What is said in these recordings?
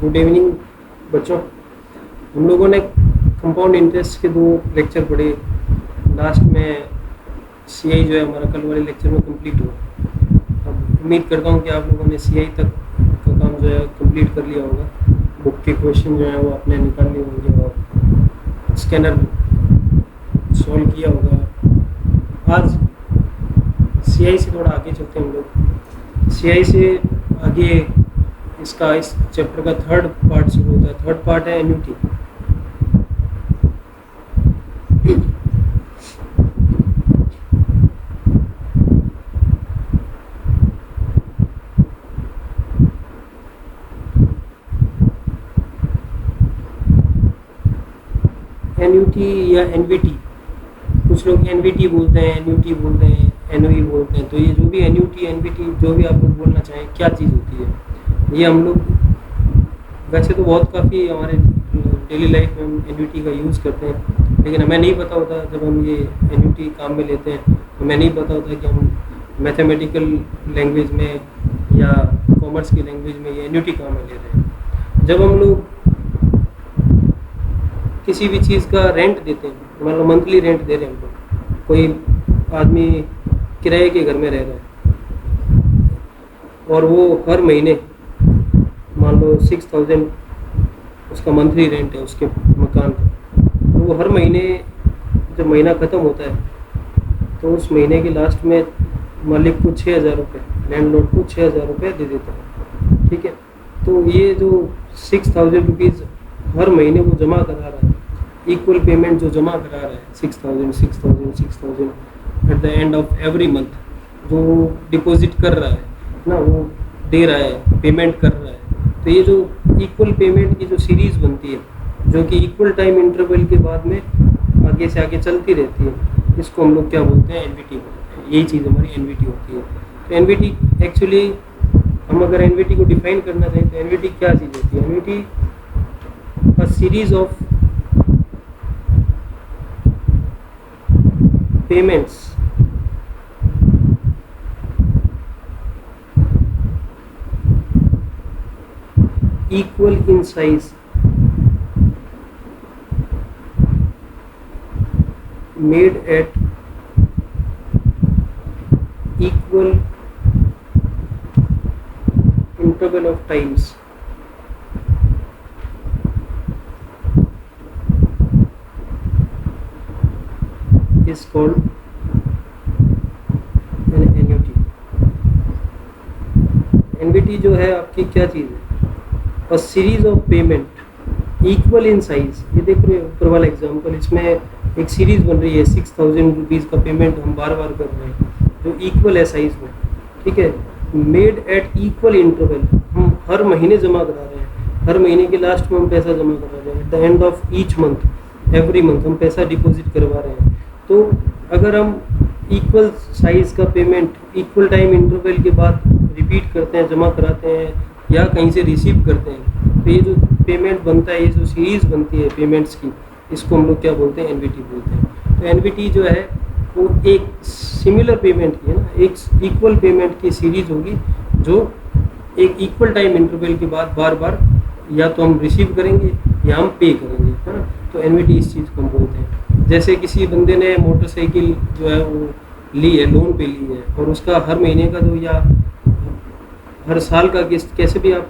Good evening बच्चों। हम लोगों ने कंपाउंड इंटरेस्ट के 2 लेक्चर पढ़े। लास्ट में सीआई जो है हमारा कल वाले लेक्चर में कंप्लीट हुआ। अब उम्मीद करता हूँ कि आप लोगों ने सीआई तक का काम जो है कंप्लीट कर लिया होगा। बुक के क्वेश्चन जो है वो आपने निकाल लिए होंगे और स्कैनर सॉल्व किया होगा। आज सीआई से थोड़ा आगे चलते हैं हम लोग। सीआई से आगे इसका इस चैप्टर का 3rd पार्ट शुरू होता है। 3rd पार्ट है एन्युटी। एन्युटी या एनवीटी, कुछ लोग एनवीटी बोलते हैं, एन्युटी बोलते हैं, एनओई बोलते हैं। तो ये जो भी एन्युटी एनवीटी जो भी आप लोग बोलना चाहें, क्या चीज़ होती है ये हम लोग वैसे तो बहुत काफ़ी हमारे डेली लाइफ में हम एन्युटी का यूज़ करते हैं, लेकिन हमें नहीं पता होता जब हम ये एन्युटी काम में लेते हैं, हमें नहीं पता होता कि हम मैथमेटिकल लैंग्वेज में या कॉमर्स की लैंग्वेज में ये एन्युटी काम में ले रहे हैं। जब हम लोग किसी भी चीज़ का रेंट देते हैं, मान लो मंथली रेंट दे रहे हैं हम लोग, कोई आदमी किराए के घर में रह रहा है और वो हर महीने मान लो 6000 उसका मंथली रेंट है उसके मकान का, तो वो हर महीने जब महीना ख़त्म होता है तो उस महीने के लास्ट में मालिक को 6000 रुपये, लैंडलॉर्ड को 6000 रुपये दे देता है। ठीक है, तो ये जो 6000 रुपीज़ हर महीने वो जमा करा रहा है, इक्वल पेमेंट जो जमा करा रहा है 6000 at the end of every month जो डिपॉजिट कर रहा है ना, वो दे रहा है, पेमेंट कर रहा है। तो ये जो इक्वल पेमेंट की जो सीरीज़ बनती है जो कि इक्वल टाइम इंटरवल के बाद में आगे से आगे चलती रहती है, इसको हम लोग क्या बोलते हैं, एनवीटी बोलते हैं। यही चीज़ हमारी एनवीटी होती है। तो एनवीटी एक्चुअली हम अगर एनवीटी को डिफाइन करना चाहें तो एनवीटी क्या चीज़ होती है? NVT a series of payments equal in size made at equal interval of times is called an annuity। NVT जो है आपकी क्या चीज़ है? और series of payment equal in size. ये देख रहे हो ऊपर वाला एग्जांपल, इसमें एक सीरीज बन रही है 6000 रुपीज़ का पेमेंट हम बार बार कर रहे हैं जो इक्वल है साइज में। ठीक है, मेड एट इक्वल इंटरवल, हम हर महीने जमा करा रहे हैं, हर महीने के लास्ट में हम पैसा जमा करा रहे हैं, at the end of each month every month हम पैसा डिपॉजिट करवा रहे हैं। तो अगर हम इक्वल साइज का पेमेंट इक्वल टाइम इंटरवल के बाद रिपीट करते हैं, जमा कराते हैं या कहीं से रिसीव करते हैं, तो ये जो पेमेंट बनता है, ये जो सीरीज़ बनती है पेमेंट्स की, इसको हम लोग क्या बोलते हैं, एनवीटी बोलते हैं। तो एनवीटी जो है वो एक सिमिलर पेमेंट की है ना, एक इक्वल पेमेंट की सीरीज़ होगी जो एक इक्वल टाइम इंटरवल के बाद बार बार या तो हम रिसीव करेंगे या हम पे करेंगे, है ना। तो एनवीटी इस चीज़ को हम बोलते हैं। जैसे किसी बंदे ने मोटरसाइकिल जो है वो ली है, लोन पे ली है, और उसका हर महीने का जो या हर साल का किस्त, कैसे भी आप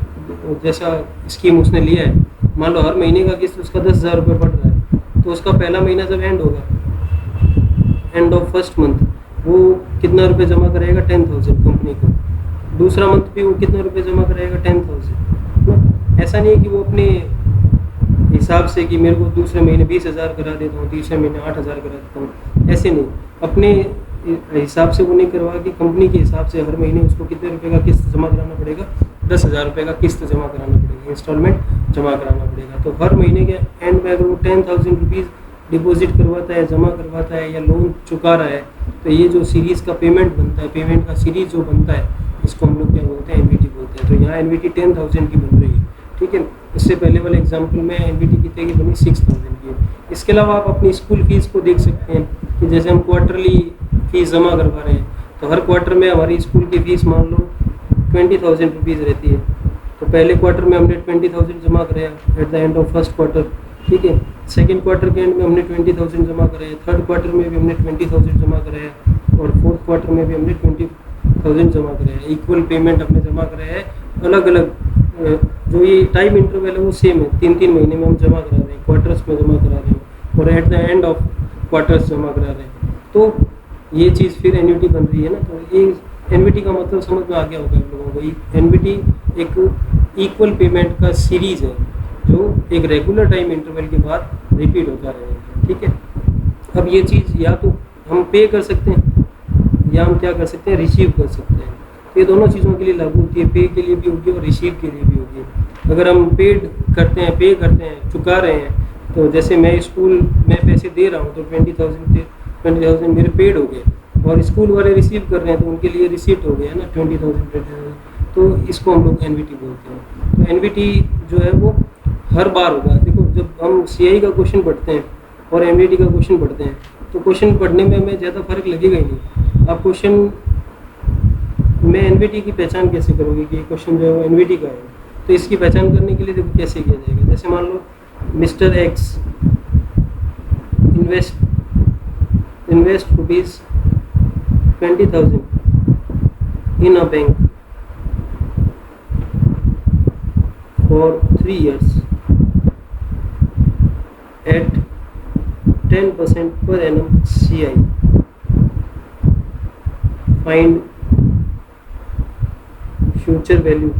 जैसा स्कीम उसने लिया है, मान लो हर महीने का किस्त उसका 10,000 रुपये पड़ रहा है, तो उसका पहला महीना जब एंड होगा, एंड ऑफ फर्स्ट मंथ, वो कितना रुपए जमा करेगा, 10,000 कंपनी को। दूसरा मंथ भी वो कितना रुपए जमा कराएगा, 10,000। ऐसा नहीं है कि वो अपने हिसाब से कि मेरे को दूसरे महीने 20,000 करा देता हूँ, तीसरे महीने 8,000 करा देता हूँ, ऐसे नहीं। अपने हिसाब से वो नहीं करवा कि कंपनी के हिसाब से हर महीने उसको कितने रुपए का किस्त जमा कराना पड़ेगा, 10,000 रुपये का किस्त जमा कराना पड़ेगा, इंस्टॉलमेंट जमा कराना पड़ेगा। तो हर महीने के एंड में अगर वो 10,000 रुपीज़ डिपॉजिट करवाता है, जमा करवाता है या लोन चुका रहा है, तो ये जो सीरीज़ का पेमेंट बनता है, पेमेंट का सीरीज़ जो बनता है, इसको हम लोग क्या बोलते हैं, एनवीटी बोलते हैं। तो यहाँ एनवीटी 10,000 की बन रही है। ठीक है, इससे पहले वाले एग्जाम्पल में एनवीटी कितने की बनी, 6,000 की है। इसके अलावा आप अपनी स्कूल फीस को देख सकते हैं कि जैसे हम क्वार्टरली फीस जमा करवा रहे हैं, तो हर क्वार्टर में हमारी स्कूल की फ़ीस मान लो 20,000 रुपीज़ रहती है। तो पहले क्वार्टर में हमने 20,000 जमा कराया at the end of first quarter, ठीक है। सेकेंड क्वार्टर के एंड में हमने 20,000 जमा कराया, थर्ड क्वार्टर में भी हमने 20,000 जमा कराया और फोर्थ क्वार्टर में भी हमने 20,000 जमा कराया। इक्वल पेमेंट हमने जमा कराया है, अलग अलग जो ये टाइम इंटरवल है वो सेम है, 3-3 महीने में हम जमा करा रहे हैं, क्वार्टर्स में जमा करा रहे हैं और at the end of quarters जमा करा रहे हैं। तो ये चीज़ फिर एन्युटी बन रही है ना। तो ये एनवीटी का मतलब समझ में आ गया होगा आप लोगों को। एनवीटी एक इक्वल पेमेंट का सीरीज है जो एक रेगुलर टाइम इंटरवल के बाद रिपीट होता रहेगा, ठीक है। अब ये चीज़ या तो हम पे कर सकते हैं या हम क्या कर सकते हैं, रिसीव कर सकते हैं। तो ये दोनों चीज़ों के लिए लागू होती है, पे के लिए भी होगी और रिसीव के लिए भी होगी। अगर हम पेड करते हैं, पे करते हैं, चुका रहे हैं, तो जैसे मैं स्कूल में पैसे दे रहा हूँ तो 20,000 मेरे पेड हो गए और स्कूल वाले रिसीव कर रहे हैं तो उनके लिए रिसीट हो गया ना 20,000। तो इसको हम लोग एनवीटी बोलते हैं। तो एनवीटी जो है वो हर बार होगा। देखो जब हम सीआई का क्वेश्चन पढ़ते हैं और एनवीटी का क्वेश्चन पढ़ते हैं तो क्वेश्चन पढ़ने में हमें ज़्यादा फर्क लगेगा ही नहीं। आप क्वेश्चन में एनवीटी की पहचान कैसे करोगे कि ये क्वेश्चन जो है वो एनवीटी का है। तो इसकी पहचान करने के लिए देखो कैसे किया जाएगा। जैसे मान लो mister X invest rupees 20,000 in a bank for 3 years at 10% per annum CI. Find future value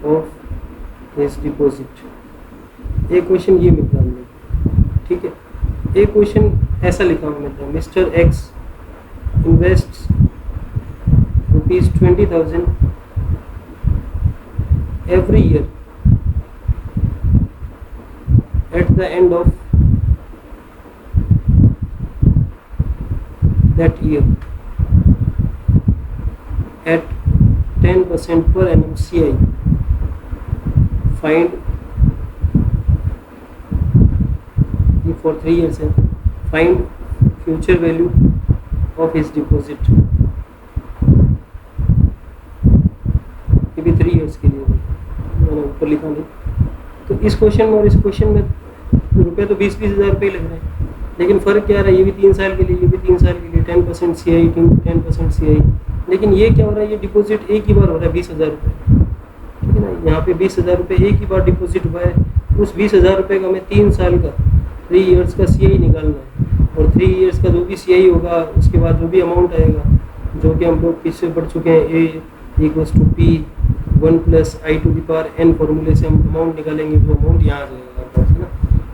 of his deposit. एक क्वेश्चन ये मिलता है हमें, ठीक है। एक क्वेश्चन ऐसा लिखा हुआ मिलता है, mister X invest rupees 20,000 every year at the end of that year at 10% per annum CI. Find for 3 years है, find future value of his deposit. ये भी 3 years के लिए मैंने ऊपर लिखा नहीं। तो इस क्वेश्चन में और इस क्वेश्चन में रुपए तो 20-20 हज़ार रुपये लग रहे हैं, लेकिन फ़र्क क्या रहा है, ये भी 3 साल के लिए, ये भी 3 साल के लिए, 10% CI 10% CI। लेकिन ये क्या हो रहा है, ये डिपॉजिट एक ही बार हो रहा है 20,000 रुपये, ठीक है ना। यहाँ पे 20,000 रुपये एक ही बार डिपॉजिट हुआ है। उस 20,000 रुपये का हमें 3 साल का 3 years का CI निकालना है और 3 years का जो भी CI होगा उसके बाद जो भी अमाउंट आएगा, जो कि हम लोग पीछे पढ़ चुके हैं, A = P 1 + I⁴ फॉर्मूले से हम अमाउंट निकालेंगे, वो अमाउंट यहाँ आ जाएगा आपके पास, है ना।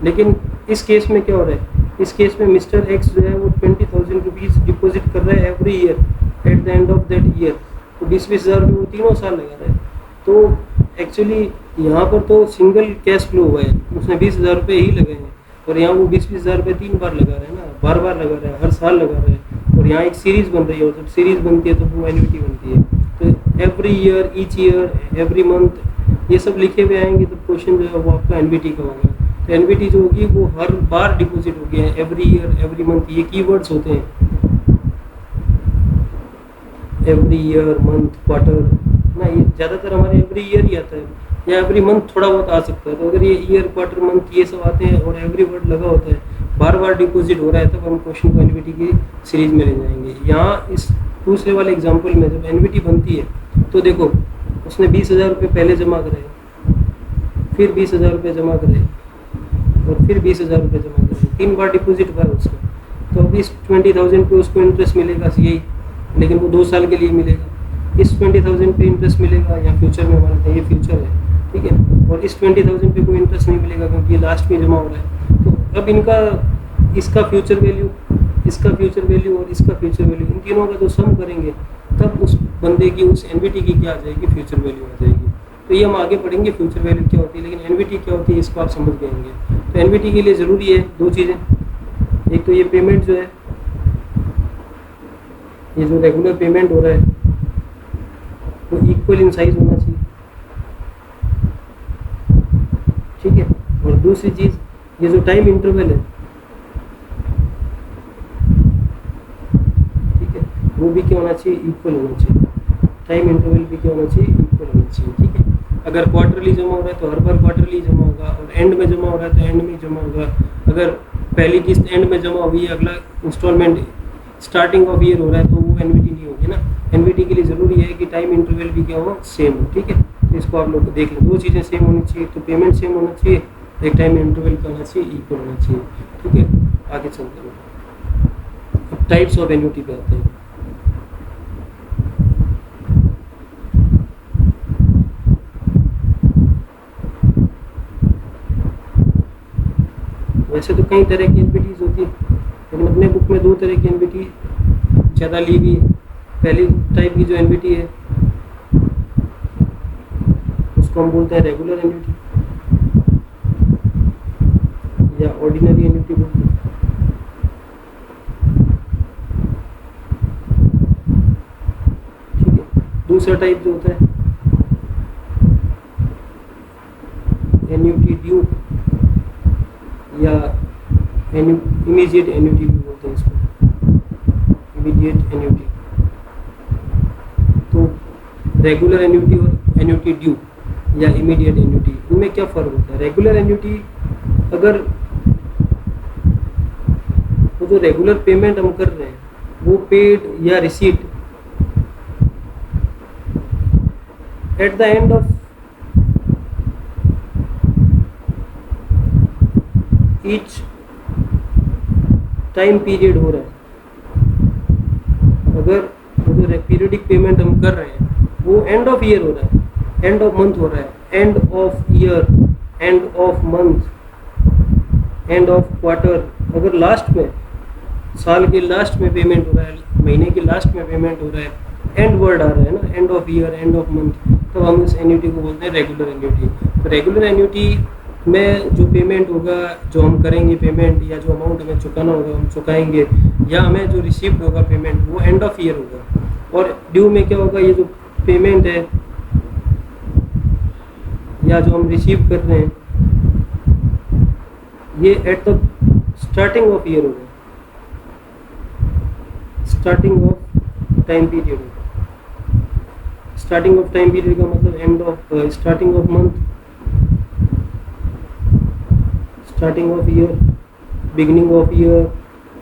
लेकिन इस केस में क्या हो रहा है, इस केस में मिस्टर एक्स जो है वो 20,000 रुपीज़ डिपॉजिट कर रहा है every year at the end of that year. तो 20-20 हज़ार रुपये वो तीनों साल लगा रहा है। तो एक्चुअली यहाँ पर तो सिंगल कैश फ्लो हुआ है, उसने 20,000 रुपये ही लगाए हैं और यहाँ वो 20-20 हज़ार रुपये 3 बार लगा रहे हैं ना, बार लगा रहा है, हर साल लगा रहा है। और यहाँ एक सीरीज़ बन रही है और जब सीरीज़ बनती है तो वो एन्युटी बनती है। तो every year, each year, every month, ये सब लिखे हुए आएंगे तो क्वेश्चन जो है वो आपका एनवीटी का होगा। तो एनवीटी जो होगी वो हर बार डिपॉजिट होगी, एवरी ईयर, एवरी मंथ, ये कीवर्ड्स होते हैं। एवरी ईयर, मंथ, क्वार्टर ना, ये ज़्यादातर हमारे एवरी ईयर ही आता है या एवरी मंथ थोड़ा बहुत आ सकता है। तो अगर ये ईयर, क्वार्टर, मंथ ये सब आते हैं और एवरी वर्ड लगा होता है, बार डिपॉजिट हो रहा है, तब हम क्वेश्चन को एनवीटी की सीरीज में ले जाएंगे। यहाँ इस दूसरे वाले एग्जांपल में जब एनवीटी बनती है तो देखो उसने 20,000 रुपये पहले जमा कराए, फिर 20,000 रुपये जमा कराए और फिर 20,000 रुपये जमा कराए, 3 बार डिपॉजिट हुआ है उसका। तो अभी इस 20,000 पे उसको इंटरेस्ट मिलेगा यही, लेकिन वो 2 साल के लिए मिलेगा। इस 20,000 पे इंटरेस्ट मिलेगा या फ्यूचर में, हमारे ये फ्यूचर है, ठीक है। और इस 20,000 पे कोई इंटरेस्ट नहीं मिलेगा क्योंकि ये लास्ट में जमा हो रहा है। तो अब इनका, इसका फ्यूचर वैल्यू, इसका फ्यूचर वैल्यू और इसका फ्यूचर वैल्यू, इन तीनों का जो सम करेंगे तब उस बंदे की, उस एनवीटी की क्या आ जाएगी, फ्यूचर वैल्यू आ जाएगी। तो ये हम आगे पढ़ेंगे फ्यूचर वैल्यू क्या होती है, लेकिन एनवीटी क्या होती है इसको आप समझ जाएंगे। तो एनवीटी के लिए ज़रूरी है 2 चीज़ें, एक तो ये पेमेंट जो है, ये जो रेगुलर पेमेंट हो रहा है वो इक्वल इन साइज होना चाहिए, ठीक है। और दूसरी चीज़, ये जो टाइम इंटरवल है, ठीक है, वो भी क्या होना चाहिए, इक्वल होना चाहिए। टाइम इंटरवल भी क्या होना चाहिए, इक्वल होना चाहिए। ठीक है, अगर क्वार्टरली जमा हो रहा है तो हर बार क्वार्टरली जमा होगा, और एंड में जमा हो रहा है तो एंड में जमा होगा। अगर पहली किस्त एंड में जमा हुई है, अगला इंस्टॉलमेंट स्टार्टिंग ऑफ ईयर हो रहा है, तो वो एनवीटी नहीं होगी ना। एनवीटी के लिए ज़रूरी है कि टाइम इंटरवल भी क्या हो, सेम हो। ठीक है, तो इसको आप लोग देख लें, दो चीज़ें सेम होनी चाहिए, तो पेमेंट सेम होना चाहिए, एक टाइम इंटरवल का होना चाहिए, इक्वल होना चाहिए। ठीक है, आगे चलते हैं, अब टाइप्स ऑफ एन्युटी पे आते हैं। वैसे तो कई तरह की एनपीटीज होती है, लेकिन अपने बुक में दो तरह की एनपीटी ज़्यादा ली हुई है। पहली टाइप की जो एनपीटी है उसको हम बोलते हैं रेगुलर एनपीटी या ऑर्डिनरी एनपीटी बोलते हैं। ठीक है, दूसरा टाइप जो होता है एन्यूटी ड्यू या इमीडिएट एन्यूटी भी बोलते हैं इसको, इमीडिएट एन्यूटी। तो रेगुलर एन्यूटी और एन्यूटी ड्यू या इमीडिएट एन्यूटी, इनमें क्या फ़र्क होता है? रेगुलर एन्यूटी, अगर वो जो रेगुलर पेमेंट हम कर रहे हैं वो पेड या receipt at the end of each time period हो रहा है। अगर वो जो पीरियडिक पेमेंट हम कर रहे हैं वो एंड ऑफ ईयर हो रहा है, एंड ऑफ मंथ हो रहा है, end of year, end of month, end of quarter, अगर लास्ट में साल के लास्ट में पेमेंट हो रहा है, महीने के लास्ट में पेमेंट हो रहा है, एंड वर्ड आ रहा है ना, end of year, end of month, तो हम इस एन्यूटी को बोलते हैं रेगुलर एन्यूटी। तो रेगुलर एन्यूटी में जो पेमेंट होगा, जो हम करेंगे पेमेंट, या जो अमाउंट हमें चुकाना होगा हम चुकाएंगे, या हमें जो रिसीव्ड होगा पेमेंट वो एंड ऑफ ईयर होगा। और ड्यू में क्या होगा, ये जो पेमेंट है या जो हम रिसीव कर रहे हैं ये at the starting of year होगा, स्टार्टिंग ऑफ टाइम पीरियड होगा। स्टार्टिंग ऑफ टाइम पीरियड का मतलब end of, starting of month, starting of year, beginning of year,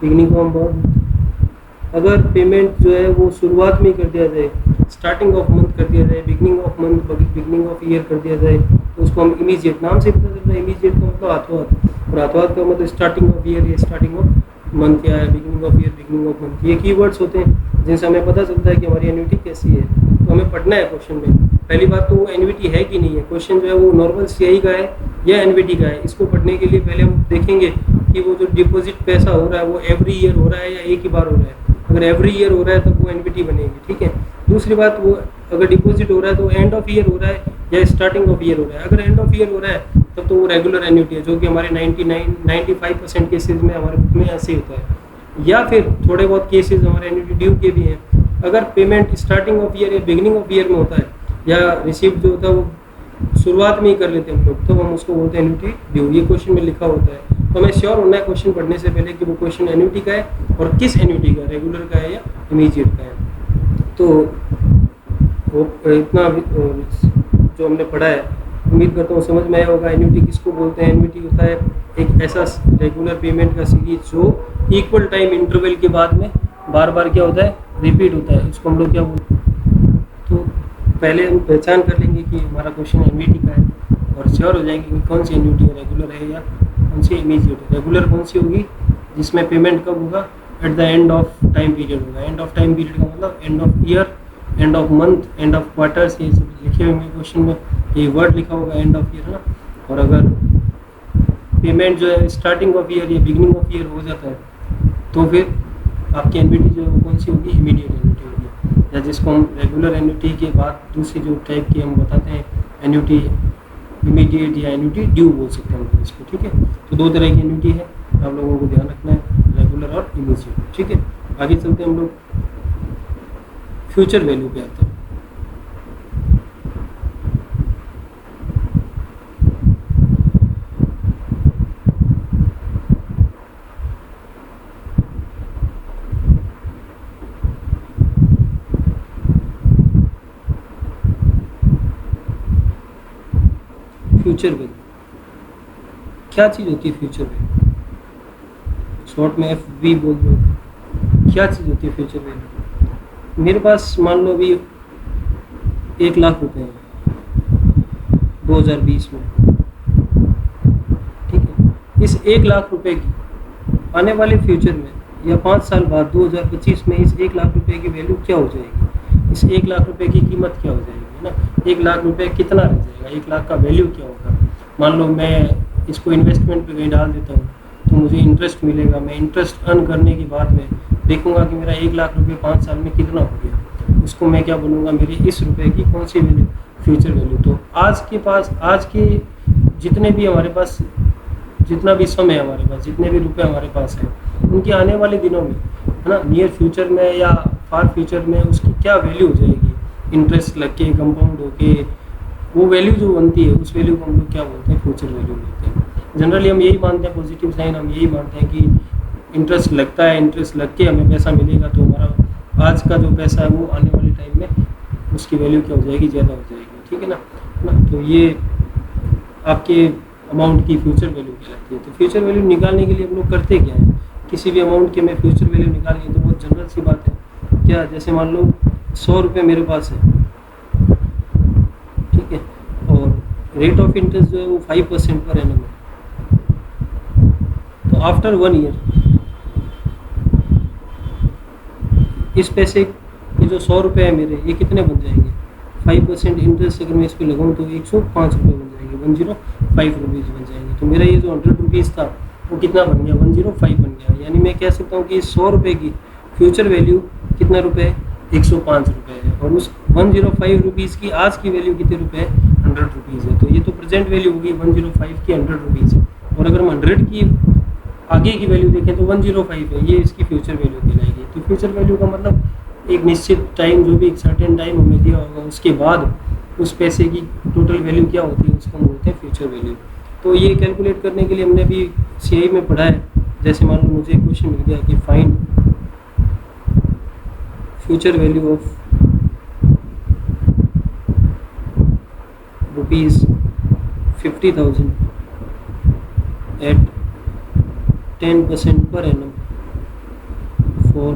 beginning of month. अगर पेमेंट जो है वो शुरुआत में कर दिया जाए, स्टार्टिंग ऑफ मंथ कर दिया जाए, beginning of month, beginning of year कर दिया जाए, तो उसको हम इमीडिएट, नाम से पता चल रहा है इमीडिएट का मतलब हाथों हाथ, और हाथों हाथ का मतलब स्टार्टिंग ऑफ ईयर या स्टार्टिंग ऑफ मंथ या beginning of year, beginning of month. ये कीवर्ड्स होते हैं जिनसे हमें पता चलता है कि हमारी एन्युटी कैसी है। तो हमें पढ़ना है क्वेश्चन में। पहली बात तो वो एन्युटी है कि नहीं है, क्वेश्चन जो है वो नॉर्मल सीआई का है या एनवीटी का है। इसको पढ़ने के लिए पहले हम देखेंगे कि वो जो डिपॉजिट पैसा हो रहा है वो एवरी ईयर हो रहा है या एक ही बार हो रहा है। अगर एवरी ईयर हो रहा है तब वो एनवीटी बनेगी। ठीक है, दूसरी बात, वो अगर डिपॉजिट हो रहा है तो एंड ऑफ ईयर हो रहा है या स्टार्टिंग ऑफ ईयर हो रहा है। अगर एंड ऑफ ईयर हो रहा है तब तो वो रेगुलर एन्युटी है, जो कि हमारे 95% केसेज में हमारे बुक में ऐसे ही होता है। या फिर थोड़े बहुत केसेज हमारे एन्युटी ड्यू के भी हैं। अगर पेमेंट स्टार्टिंग ऑफ ईयर या बिगनिंग ऑफ ईयर में होता है या रिसीव जो होता है वो शुरुआत में ही कर लेते हैं हम लोग, तो हम उसको बोलते हैं एन्युटी ड्यू। ये क्वेश्चन में लिखा होता है, तो हमें श्योर होना है क्वेश्चन पढ़ने से पहले कि वो क्वेश्चन एन्युटी का है और किस एन्युटी का, रेगुलर का है या इमीडिएट का है। तो वो इतना जो हमने पढ़ा है उम्मीद करता हूँ समझ में आया होगा। एन्युटी किसको बोलते हैं? एन्युटी होता है एक ऐसा रेगुलर पेमेंट का सीरीज जो इक्वल टाइम इंटरवल के बाद में बार बार क्या होता है, रिपीट होता है। इसको हम लोग क्या बोलते हैं? तो पहले हम पहचान कर लेंगे कि हमारा क्वेश्चन एन्युटी का है और श्योर हो जाएंगे कि कौन सी एन्युटी है, रेगुलर है या कौन सी इमीडिएट है। रेगुलर कौन सी होगी? जिसमें पेमेंट कब होगा? At the end of time period होगा। एंड ऑफ टाइम पीरियड का मतलब end of year, end of month, end of quarters, ये सब लिखे हुए क्वेश्चन में ये वर्ड लिखा होगा एंड ऑफ ईयर ना। और अगर पेमेंट जो है स्टार्टिंग ऑफ ईयर या बिगनिंग ऑफ ईयर हो जाता है तो फिर आपकी एन्युटी जो है वो कौन सी होगी? इमीडिएट एन्युटी होगी, या जिसको हम रेगुलर एन्युटी के बाद दूसरी जो टाइप की हम बताते हैं एन्युटी इमीडिएट या एन्युटी ड्यू बोल सकते हैं इसको। ठीक है, तो दो तरह की एन्युटी है, आप लोगों को ध्यान रखना है, रेगुलर और इमीडिएट। ठीक है, आगे चलते हैं हम लोग फ्यूचर वैल्यू पे आते हैं। Future value. क्या चीज़ होती है फ्यूचर वैल्यू? शॉर्ट में FV बोल दो। क्या चीज़ होती है फ्यूचर वैल्यू? मेरे पास मान लो अभी 1,00,000 रुपए हैं 2020 में, ठीक है। इस 1,00,000 रुपए की आने वाले फ्यूचर में या 5 साल बाद 2025 में इस 1,00,000 रुपए की वैल्यू क्या हो जाएगी? इस 1,00,000 रुपए की कीमत क्या हो जाएगी, है ना? 1,00,000 रुपए कितना रह जाएगा? 1,00,000 का वैल्यू क्या होगा? मान लो मैं इसको इन्वेस्टमेंट पे कहीं डाल देता हूँ तो मुझे इंटरेस्ट मिलेगा। मैं इंटरेस्ट अर्न करने के बाद में देखूंगा कि मेरा 1,00,000 रुपये 5 साल में कितना हो गया। उसको मैं क्या बोलूँगा, मेरी इस रुपए की कौन सी वैल्यू? Future value. तो आज के जितने भी हमारे पास, जितना भी समय है हमारे पास, जितने भी रुपए हमारे पास है, उनके आने वाले दिनों में, है ना, नियर फ्यूचर में या फार फ्यूचर में उसकी क्या वैल्यू हो जाएगी? इंटरेस्ट लग के, कंपाउंड होके, वो वैल्यू जो बनती है उस वैल्यू को हम लोग क्या बोलते हैं? फ्यूचर वैल्यू बोलते हैं। जनरली हम यही मानते हैं, पॉजिटिव साइन हम यही मानते हैं कि इंटरेस्ट लगता है, इंटरेस्ट लग के हमें पैसा मिलेगा तो हमारा आज का जो पैसा है वो आने वाले टाइम में उसकी वैल्यू क्या हो जाएगी? ज़्यादा हो जाएगी, ठीक है ना। तो ये आपके अमाउंट की फ्यूचर वैल्यू कहलाती है। तो फ्यूचर वैल्यू निकालने के लिए हम लोग करते क्या है? किसी भी अमाउंट के में फ्यूचर वैल्यू निकालनी है तो बहुत जनरल सी बात है। क्या, जैसे मान लो 100 रुपये मेरे पास है, ठीक है, और रेट ऑफ इंटरेस्ट जो है वो 5% पर एनम है। तो आफ्टर 1 ईयर इस पैसे के जो 100 रुपये है मेरे, ये कितने बन जाएंगे? 5% इंटरेस्ट अगर मैं इस पर लगाऊँ तो 105 रुपये बन जाएंगे, 105 रुपीज़ बन जाएंगे। तो मेरा ये जो 100 रुपीज़ था वो कितना बन गया? 105 बन गया। यानी मैं कह सकता हूँ कि 100 रुपये की फ्यूचर वैल्यू कितना रुपये है? 105 रुपये है। और उस 105 रुपीज़ की आज की वैल्यू कितने रुपये है? 100 रुपीज़ है। तो ये तो प्रेजेंट वैल्यू होगी 105 की 100 रुपीज़ है। और अगर हम 100 की आगे की वैल्यू देखें तो 105 है, ये इसकी फ्यूचर वैल्यू कहलाएगी। तो फ्यूचर वैल्यू का मतलब एक निश्चित टाइम, जो भी एक सर्टेन टाइम हमें दिया होगा उसके बाद उस पैसे की टोटल वैल्यू क्या होती है उसको हम बोलते हैं फ्यूचर वैल्यू। तो ये कैलकुलेट करने के लिए हमने अभी CI में पढ़ा है। जैसे मान लो मुझे एक क्वेश्चन मिल गया कि find future value of ₹50,000 at 10% per annum for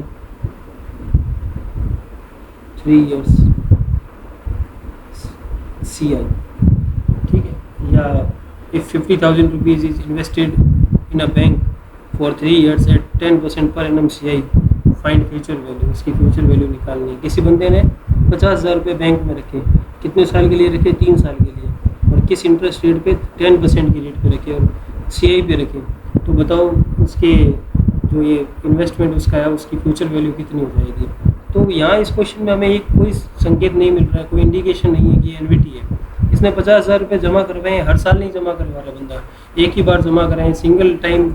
3 years CI, ठीक है। या if 50,000 rupees is invested in a bank for 3 years at 10% per annum CI, find future value. इसकी फ्यूचर वैल्यू निकालनी है। किसी बंदे ने 50,000 रुपये बैंक में रखे, कितने साल के लिए रखे? 3 साल के लिए, और किस इंटरेस्ट रेट पे? 10% की रेट पे रखे और CI पे रखे। तो बताओ उसके जो ये इन्वेस्टमेंट उसका है उसकी फ्यूचर वैल्यू कितनी हो जाएगी? तो यहाँ इस क्वेश्चन में हमें एक कोई संकेत नहीं मिल रहा है, कोई इंडिकेशन नहीं है कि ये एनविटी है। इसने 50,000 रुपये जमा करवाए हैं, हर साल नहीं जमा करवा रहा बंदा, एक ही बार जमा कराएं, सिंगल टाइम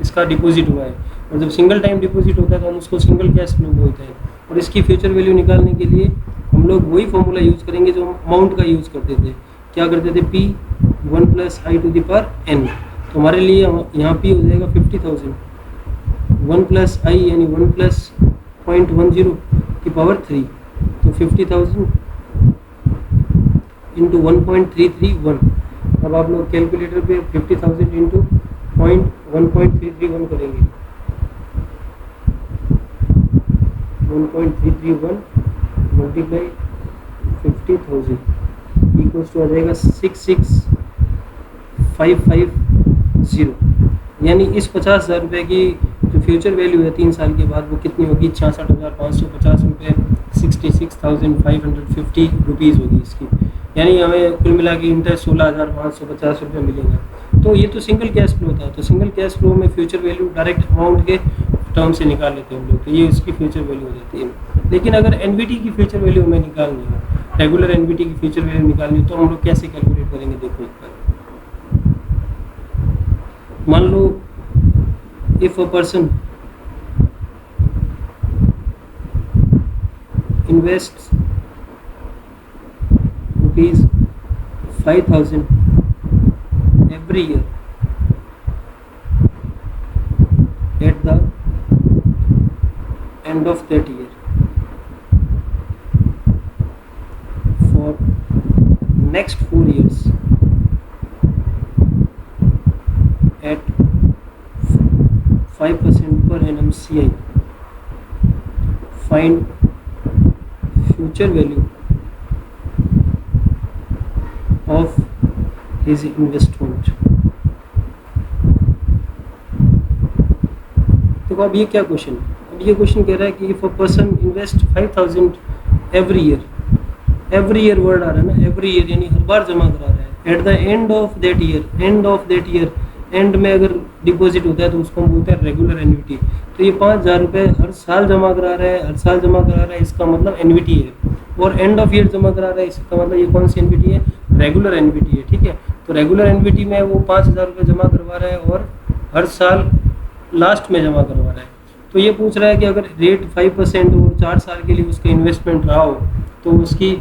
इसका डिपॉजिट हुआ है। और जब सिंगल टाइम डिपॉजिट होता है तो हम उसको सिंगल कैश फ्लो बोलते हैं। और इसकी फ्यूचर वैल्यू निकालने के लिए हम लोग वही फॉर्मूला यूज़ करेंगे जो अमाउंट का यूज़ करते थे। क्या करते थे? P1 + I to the power n। तो हमारे लिए यहाँ P हो जाएगा 50,000, 1 + I यानी 1 + 0.10 की पावर 3। तो 50,000 इंटू 1.331। अब आप लोग कैलकुलेटर पे 50,000 इंटू 1.331 करेंगे, 1.331 मल्टीप्लाई 50,000 इक्वल्स टू आ जाएगा 66,550। यानी इस 50,000 रुपये की जो फ्यूचर वैल्यू है 3 साल के बाद वो कितनी होगी? 66,550 रुपये, 66,550 रुपीज़ होगी इसकी। यानी हमें कुल मिला के इंटरेस्ट 16,550 रुपये मिलेगा। तो ये तो सिंगल कैश फ्लो था। तो सिंगल कैश फ्लो में फ्यूचर वैल्यू डायरेक्ट अमाउंट के टर्म से निकाल लेते हैं हम लोग, तो ये उसकी फ्यूचर वैल्यू हो जाती है। लेकिन अगर एनवीटी की फ्यूचर वैल्यू हमें निकालनी है, रेगुलर एनवीटी की फ्यूचर वैल्यू निकालनी है, तो हम लोग कैसे कैलकुलेट करेंगे? देखो एक बार, मान लो if a person invests ₹5,000 every year at the end of that year for next 4 years, 5% per annum CI. Find future value of his investment. तो अब ये क्या क्वेश्चन है? अब ये क्वेश्चन कह रहा है कि if a person invest 5000 every year word आ रहा है ना, एवरी ईयर यानी हर बार जमा करा रहा है। At the end of that year, and में अगर डिपॉजिट होता है तो उसको हम बोलते हैं रेगुलर एन्युटी। तो ये 5000 रुपये हर साल जमा करा रहा है, इसका मतलब एन्युटी है। और एंड ऑफ ईयर जमा करा रहा है, इसका मतलब ये कौन सी एन्युटी है? रेगुलर एन्युटी है, ठीक है। तो रेगुलर एन्युटी में वो 5000 रुपये जमा करवा रहा है और हर साल लास्ट में जमा करवा रहा है। तो ये पूछ रहा है कि अगर रेट 5% और 4 साल के लिए उसका इन्वेस्टमेंट रहा हो तो उसकी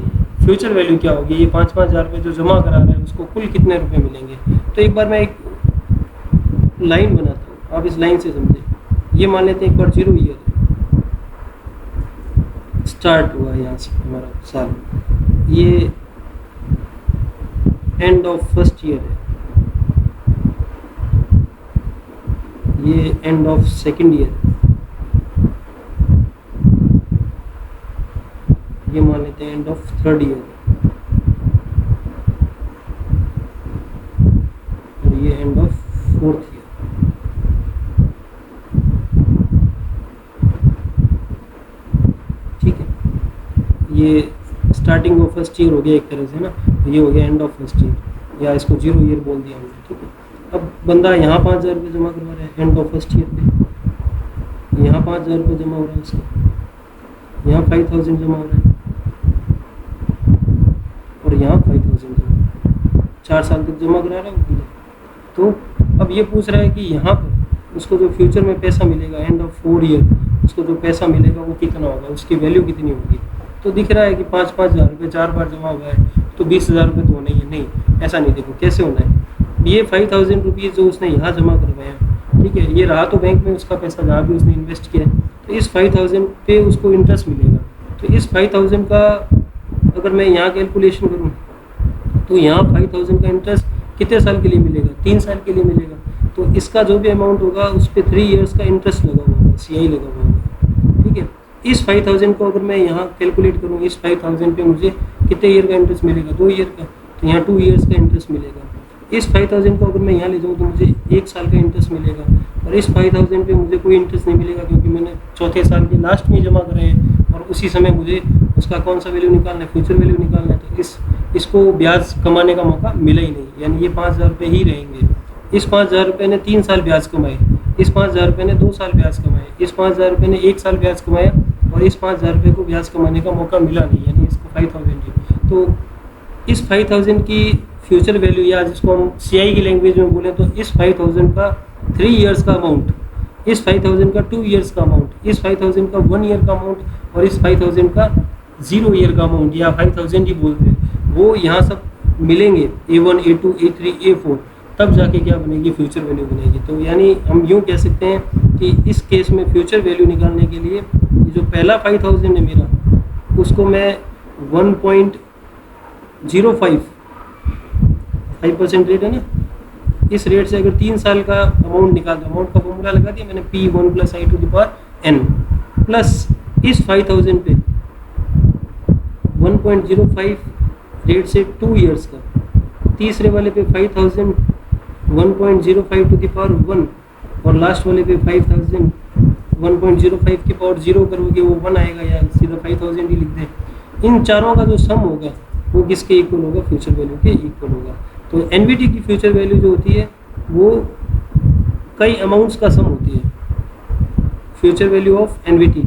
फ्यूचर वैल्यू क्या होगी? ये 5-5 हज़ार रुपये जो जमा करा रहा है उसको कुल कितने रुपए मिलेंगे? तो एक बार मैं एक लाइन बनाता हूँ, आप इस लाइन से समझें। ये मान लेते हैं एक बार 0 ईयर है, स्टार्ट हुआ यहाँ से हमारा साल, ये एंड ऑफ फर्स्ट ईयर है, ये एंड ऑफ सेकंड ईयर, ये मान लेते हैं एंड ऑफ थर्ड ईयर, और ये एंड ऑफ फोर्थ ईयर। ठीक है, ये स्टार्टिंग ऑफ फर्स्ट ईयर हो गया एक तरह से ना, ये हो गया एंड ऑफ फर्स्ट ईयर, या इसको 0 ईयर बोल दिया हमने। ठीक है, अब बंदा यहाँ 5000 रुपये जमा करवा रहा है एंड ऑफ फर्स्ट ईयर पे, यहाँ 5000 रुपये जमा हो रहा है उसका, यहाँ 5000 जमा हो रहा है और यहाँ 5000 जमा, 4 साल तक जमा करा रहा है वो बंदा। तो अब ये पूछ रहा है कि यहाँ पर उसको जो फ्यूचर में पैसा मिलेगा एंड ऑफ 4 ईयर, उसको जो पैसा मिलेगा वो कितना होगा, उसकी वैल्यू कितनी होगी? तो दिख रहा है कि 5-5 हज़ार रुपये 4 बार जमा हुआ है तो 20,000 रुपये तो होना ही है। नहीं, ऐसा नहीं, देखो कैसे होना है। ये 5000 रुपीज़ जो उसने यहाँ जमा करवाया, ठीक है, ये रहा तो बैंक में उसका पैसा जहाँ भी उसने इन्वेस्ट किया, तो इस 5000 पे उसको इंटरेस्ट मिलेगा। तो इस 5000 का अगर मैं यहाँ कैलकुलेशन करूँ तो यहाँ 5000 का इंटरेस्ट कितने साल के लिए मिलेगा? 3 साल के लिए मिलेगा। तो इसका जो भी अमाउंट होगा उस पर 3 इयर्स का इंटरेस्ट लगा हुआ होगा, CI लगा हुआ होगा। ठीक है, इस 5000 को अगर मैं यहाँ कैलकुलेट करूँ, इस 5000 पे मुझे कितने ईयर का इंटरेस्ट मिलेगा? 2 ईयर का, तो यहाँ 2 इयर्स का इंटरेस्ट मिलेगा। इस 5000 को अगर मैं यहाँ ले जाऊँ तो मुझे 1 साल का इंटरेस्ट मिलेगा, और इस 5000 पे मुझे कोई इंटरेस्ट नहीं मिलेगा क्योंकि मैंने चौथे साल के लास्ट में जमा करे हैं और उसी समय मुझे उसका कौन सा वैल्यू निकालना है? फ्यूचर वैल्यू निकालना है। तो इसको ब्याज कमाने का मौका मिला ही नहीं, यानी ये 5000 रुपये ही रहेंगे। इस 5000 रुपये ने 3 साल ब्याज कमाए, इस 5000 रुपये ने 2 साल ब्याज कमाए, इस 5000 रुपये ने 1 साल ब्याज कमाया, और इस 5000 रुपये को ब्याज कमाने का मौका मिला नहीं, यानी इसको 5000 ही। तो इस 5000 की फ्यूचर वैल्यू, या जिसको हम CI की लैंग्वेज में बोलें तो इस 5000 का 3 इयर्स का अमाउंट, इस 5000 का 2 इयर्स का अमाउंट, इस 5000 का 1 ईयर का अमाउंट, और इस 5000 का 0 ईयर का अमाउंट, या 5000 ही बोलते हैं, वो यहाँ सब मिलेंगे, A1 A2 A3 A4, तब जाके क्या बनेगी? फ्यूचर वैल्यू बनेगी। तो यानी हम यूँ कह सकते हैं कि इस केस में फ्यूचर वैल्यू निकालने के लिए जो पहला 5000 है मेरा, उसको मैं 1.05 5% रेट है ना, इस रेट से अगर 3 साल का अमाउंट निकाल दो, अमाउंट का फॉर्मूला लगा दिया मैंने, P1 + I to the power n, plus इस 5000 पे 1.05 रेट से 2 इयर्स का, तीसरे वाले पे 5000 1.05 to the power 1, और लास्ट वाले पे 5000 1.05 की पावर 0 करोगे वो 1 आएगा, या सीधा 5000 ही लिख दें। इन चारों का जो सम होगा वो किसके इक्वल होगा? फ्यूचर वैल्यू के इक्वल होगा। तो NVT की फ्यूचर वैल्यू जो होती है वो कई अमाउंट्स का सम होती है, future value of NVT।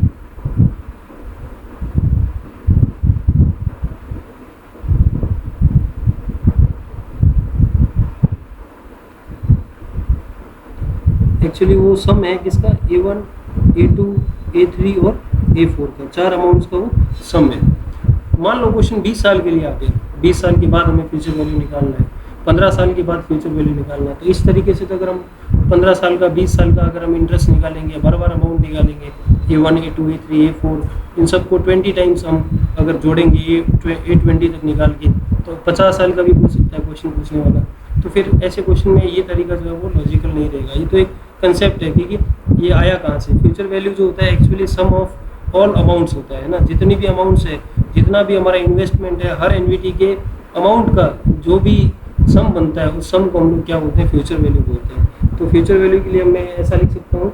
Actually वो सम है किसका? A1 A2 A3 और A4 का, 4 अमाउंट्स का वो सम है। मान लो क्वेश्चन 20 साल के लिए आ गया, 20 साल के बाद हमें फ्यूचर वैल्यू निकालना है, 15 साल के बाद फ्यूचर वैल्यू निकालना है। तो इस तरीके से तो अगर हम 15 साल का 20 साल का अगर हम इंटरेस्ट निकालेंगे, बार बार अमाउंट निकालेंगे, A1 A2 A3 A4, इन सबको 20 टाइम्स हम अगर जोड़ेंगे A20 तक निकाल के, तो 50 साल का भी पूछ सकता है क्वेश्चन पूछने वाला। तो फिर ऐसे क्वेश्चन में ये तरीका जो है वो लॉजिकल नहीं रहेगा। ये तो एक कंसेप्ट है कि ये आया कहाँ से। फ्यूचर वैल्यू जो होता है actually sum of all amounts होता है ना, जितनी भी अमाउंट्स है, जितना भी हमारा इन्वेस्टमेंट है, हर एनवीटी के अमाउंट का जो भी सम बनता है उस सम को हम लोग क्या बोलते हैं, फ्यूचर वैल्यू बोलते हैं। तो फ्यूचर वैल्यू के लिए मैं ऐसा लिख सकता हूँ,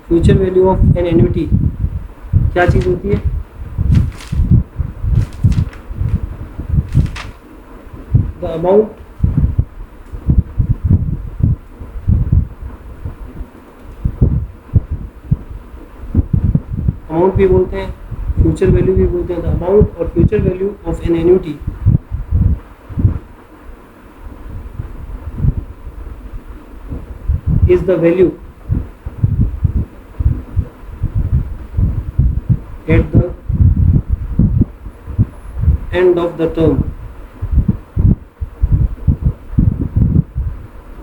future value of an annuity क्या चीज़ होती है, द अमाउंट भी बोलते हैं, फ्यूचर वैल्यू भी बोलते हैं। द अमाउंट और future value of an annuity is the value at the end of the term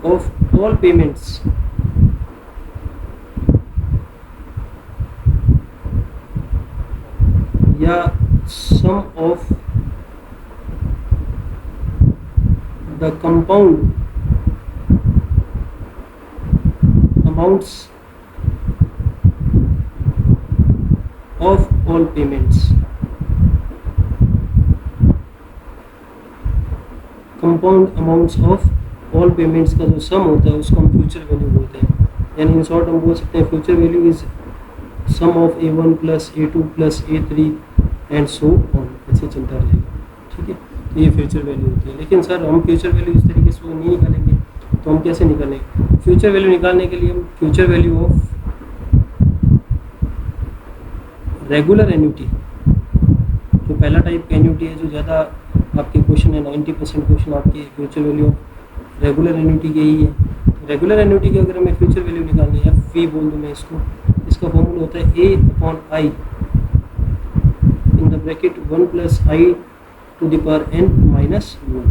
of all payments या sum of the compound amounts of all payments। Compound amounts of all payments का जो सम होता है उसको हम future value बोलते हैं। यानी इन शॉर्ट हम बोल सकते हैं future value is sum of A1 plus A2 plus A3 and so on, ऐसे चलता रहेगा। ठीक है, तो ये फ्यूचर वैल्यू होती है। लेकिन सर हम फ्यूचर वैल्यू इस तरीके से नहीं निकालेंगे, तो हम कैसे निकालेंगे? फ्यूचर वैल्यू निकालने के लिए हम future value of regular annuity, जो पहला टाइप का एन्युटी है, जो ज़्यादा आपके क्वेश्चन है, 90% क्वेश्चन आपके future value of regular annuity के ही है। रेगुलर एन्युटी की अगर हमें फ्यूचर वैल्यू निकालनी है, FV बोल दूँ मैं इसको, इसका फॉर्मूला होता है A/I in the bracket 1 plus I to the power n minus 1।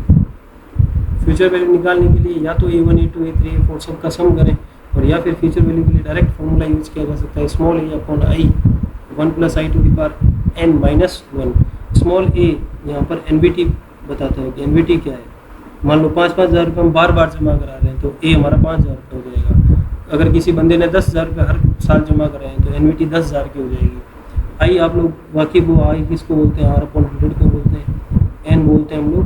फ्यूचर वैल्यू निकालने के लिए या तो A1 A2 A3 A4 सब का सम करें, और या फिर फ्यूचर वैल्यू के लिए डायरेक्ट फॉर्मूला यूज़ किया जा सकता है, small a upon I 1 plus I to the power n minus 1। Small a यहाँ पर NVT बताता है कि NVT क्या है। मान लो 5-5 हज़ार रुपये हम बार बार जमा करा रहे हैं, तो a हमारा 5 हज़ार रुपये हो जाएगा। अगर किसी बंदे ने 10 हज़ार रुपये हर साल जमा कराए हैं, तो NVT 10 हज़ार की हो जाएगी। आई आप लोग वाकिफ हो, आई किसको बोलते हैं, R अपॉन 100 को बोलते हैं, n बोलते हैं हम लोग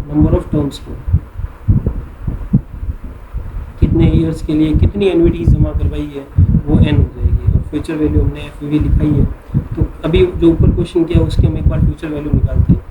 नंबर ऑफ टर्म्स को, कितने ईयर्स के लिए कितनी एन्युटी जमा करवाई है वो n हो जाएगी। और फ्यूचर वैल्यू हमने FV लिखाई है, तो अभी जो ऊपर क्वेश्चन किया उसके हम एक बार फ्यूचर वैल्यू निकालते हैं।